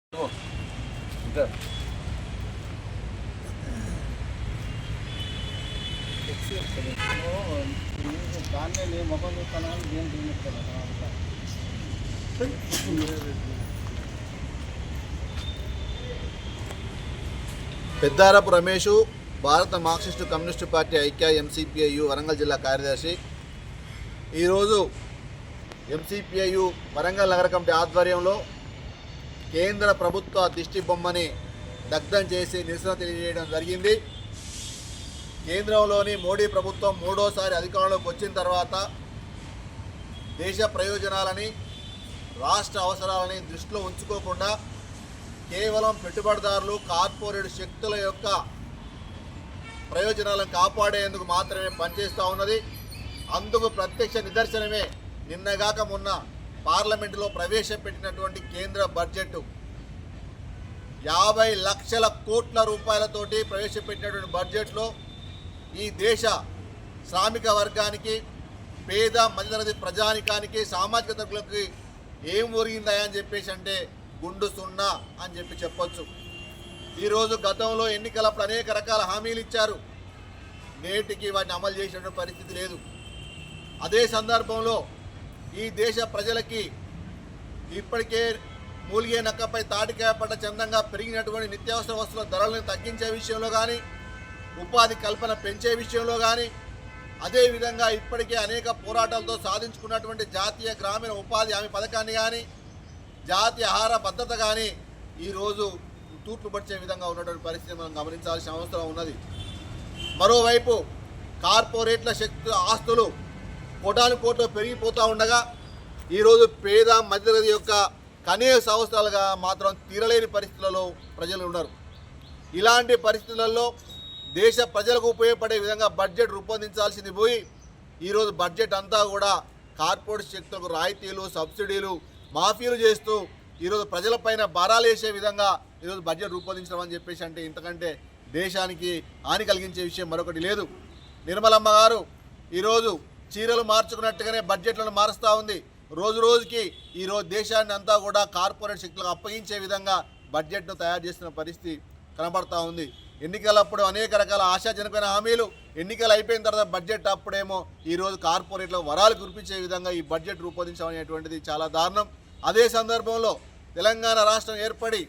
పెద్దారపు రమేష్ భారత Marxist communist party ఐక్య MCPIU Warangal జిల్లా కార్యదర్శి. ఈరోజు ఎంసీపీఐయు వరంగల్ నగర కమిటీ ఆధ్వర్యంలో కేంద్ర ప్రభుత్వ దిష్టి బొమ్మని దగ్ధం చేసి నిరసన తెలియజేయడం జరిగింది. కేంద్రంలోని మోడీ ప్రభుత్వం మూడోసారి అధికారంలోకి వచ్చిన తర్వాత దేశ ప్రయోజనాలని రాష్ట్ర అవసరాలని దృష్టిలో ఉంచుకోకుండా కేవలం పెట్టుబడిదారులు కార్పొరేట్ శక్తుల యొక్క ప్రయోజనాలను కాపాడేందుకు మాత్రమే పనిచేస్తూ ఉన్నది. అందుకు ప్రత్యక్ష నిదర్శనమే నిన్నగాక మొన్న పార్లమెంటులో ప్రవేశపెట్టినటువంటి కేంద్ర బడ్జెట్ 50 లక్షల కోట్ల రూపాయలతోటి ప్రవేశపెట్టినటువంటి బడ్జెట్లో ఈ దేశ శ్రామిక వర్గానికి, పేద మధ్యతరగతి ప్రజానికానికి, సామాజిక తరగతులకి ఏం ఒరిగిందా అని చెప్పేసి అంటే గుండు సున్నా అని చెప్పొచ్చు. ఈరోజు గతంలో ఎన్నికలప్పుడు అనేక రకాల హామీలు ఇచ్చారు, నేటికి వాటిని అమలు చేసినటువంటి పరిస్థితి లేదు. అదే సందర్భంలో ఈ దేశ ప్రజలకి ఇప్పటికే మూలిగే నక్కపై తాటికాయ పడ్డ చందంగా పెరిగినటువంటి నిత్యావసర వస్తువుల ధరలను తగ్గించే విషయంలో కానీ, ఉపాధి కల్పన పెంచే విషయంలో కానీ, అదేవిధంగా ఇప్పటికే అనేక పోరాటాలతో సాధించుకున్నటువంటి జాతీయ గ్రామీణ ఉపాధి హామీ పథకాన్ని కానీ, జాతీయ ఆహార భద్రత కానీ ఈరోజు తూట్లు పడిచే విధంగా ఉన్నటువంటి పరిస్థితి మనం గమనించాల్సిన అవసరం ఉన్నది. మరోవైపు కార్పొరేట్ల శక్తి ఆస్తులు కోటాను కోట్లు పెరిగిపోతూ ఉండగా ఈరోజు పేద మధ్యతరగతి యొక్క కనీస అవసరాలుగా మాత్రం తీరలేని పరిస్థితులలో ప్రజలు ఉన్నారు. ఇలాంటి పరిస్థితులలో దేశ ప్రజలకు ఉపయోగపడే విధంగా బడ్జెట్ రూపొందించాల్సింది పోయి ఈరోజు బడ్జెట్ అంతా కూడా కార్పొరేట్ శక్తులకు రాయితీలు, సబ్సిడీలు, మాఫీలు చేస్తూ ఈరోజు ప్రజలపైన భారాలు వేసే విధంగా ఈరోజు బడ్జెట్ రూపొందించడం అని చెప్పేసి అంటే ఇంతకంటే దేశానికి హాని కలిగించే విషయం మరొకటి లేదు. నిర్మలమ్మ గారు ఈరోజు చీరలు మార్చుకున్నట్టుగానే బడ్జెట్లను మారుస్తూ ఉంది. రోజు రోజుకి ఈరోజు దేశాన్ని అంతా కూడా కార్పొరేట్ శక్తులకు అప్పగించే విధంగా బడ్జెట్ను తయారు చేస్తున్న పరిస్థితి కనబడతా ఉంది. ఎన్నికలప్పుడు అనేక రకాల ఆశాజనకమైన హామీలు, ఎన్నికలు అయిపోయిన తర్వాత బడ్జెట్ అప్పుడేమో ఈరోజు కార్పొరేట్లకు వరాలు కురిపించే విధంగా ఈ బడ్జెట్ రూపొందించడం అనేటువంటిది చాలా దారుణం. అదే సందర్భంలో తెలంగాణ రాష్ట్రం ఏర్పడి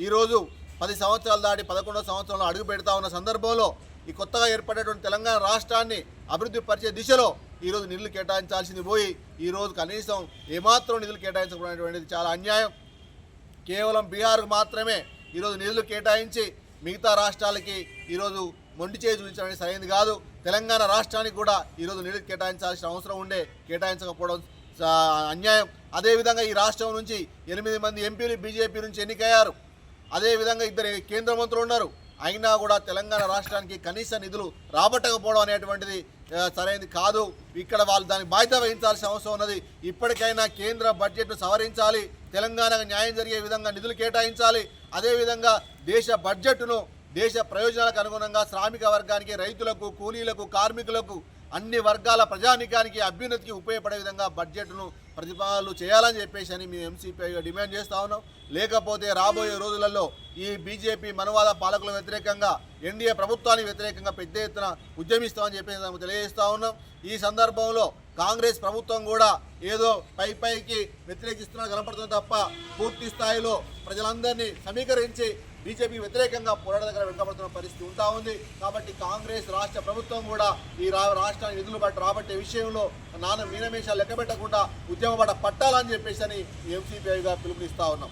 ఈరోజు 10 సంవత్సరాలు దాటి 11వ సంవత్సరంలో అడుగు పెడతా ఉన్న సందర్భంలో ఈ కొత్తగా ఏర్పడేటువంటి తెలంగాణ రాష్ట్రాన్ని అభివృద్ధి పరిచే దిశలో ఈరోజు నిధులు కేటాయించాల్సింది పోయి ఈరోజు కనీసం ఏమాత్రం నిధులు కేటాయించకపోవడం చాలా అన్యాయం. కేవలం బీహార్కు మాత్రమే ఈరోజు నిధులు కేటాయించి మిగతా రాష్ట్రాలకి ఈరోజు మొండి చేయి చూపించడం సరైనది కాదు. తెలంగాణ రాష్ట్రానికి కూడా ఈరోజు నిధులు కేటాయించాల్సిన అవసరం ఉండే, కేటాయించకపోవడం అన్యాయం. అదేవిధంగా ఈ రాష్ట్రం నుంచి 8 మంది ఎంపీలు బీజేపీ నుంచి ఎన్నికయ్యారు. అదేవిధంగా 2 కేంద్ర మంత్రులు ఉన్నారు. అయినా కూడా తెలంగాణ రాష్ట్రానికి కనీస నిధులు రాబట్టకపోవడం అనేటువంటిది సరైనది కాదు. ఇక్కడ వాళ్ళు దానికి బాధ్యత వహించాల్సిన అవసరం ఉన్నది. ఇప్పటికైనా కేంద్ర బడ్జెట్ను సవరించాలి, తెలంగాణకు న్యాయం జరిగే విధంగా నిధులు కేటాయించాలి. అదేవిధంగా దేశ బడ్జెట్ను దేశ ప్రయోజనాలకు అనుగుణంగా శ్రామిక వర్గానికి, రైతులకు, కూలీలకు, కార్మికులకు, అన్ని వర్గాల ప్రజానికానికి అభ్యున్నతికి ఉపయోగపడే విధంగా బడ్జెట్ను ప్రతిపాదనలు చేయాలని చెప్పేసి అని మేము ఎంసీపీఐగా డిమాండ్ చేస్తూ ఉన్నాం. లేకపోతే రాబోయే రోజులలో ఈ బీజేపీ మనవాద పాలకులకు వ్యతిరేకంగా, ఎన్డీఏ ప్రభుత్వానికి వ్యతిరేకంగా పెద్ద ఎత్తున ఉద్యమిస్తామని చెప్పేసి తెలియజేస్తూ ఉన్నాం. ఈ సందర్భంలో కాంగ్రెస్ ప్రభుత్వం కూడా ఏదో పైకి వ్యతిరేకిస్తున్నా కనపడుతుంది తప్ప పూర్తి స్థాయిలో ప్రజలందరినీ సమీకరించి బీజేపీ వ్యతిరేకంగా పోరాట దగ్గర వెనుకబడుతున్న పరిస్థితి ఉంటా ఉంది. కాబట్టి కాంగ్రెస్ రాష్ట్ర ప్రభుత్వం కూడా ఈ రాష్ట్రానికి నిధులు రాబట్టే విషయంలో మీనమేషాలు లెక్క పెట్టకుండా ఉద్యమ పట్టాలని చెప్పేసి అని ఎంసీపీఐగా పిలుపునిస్తా ఉన్నాం.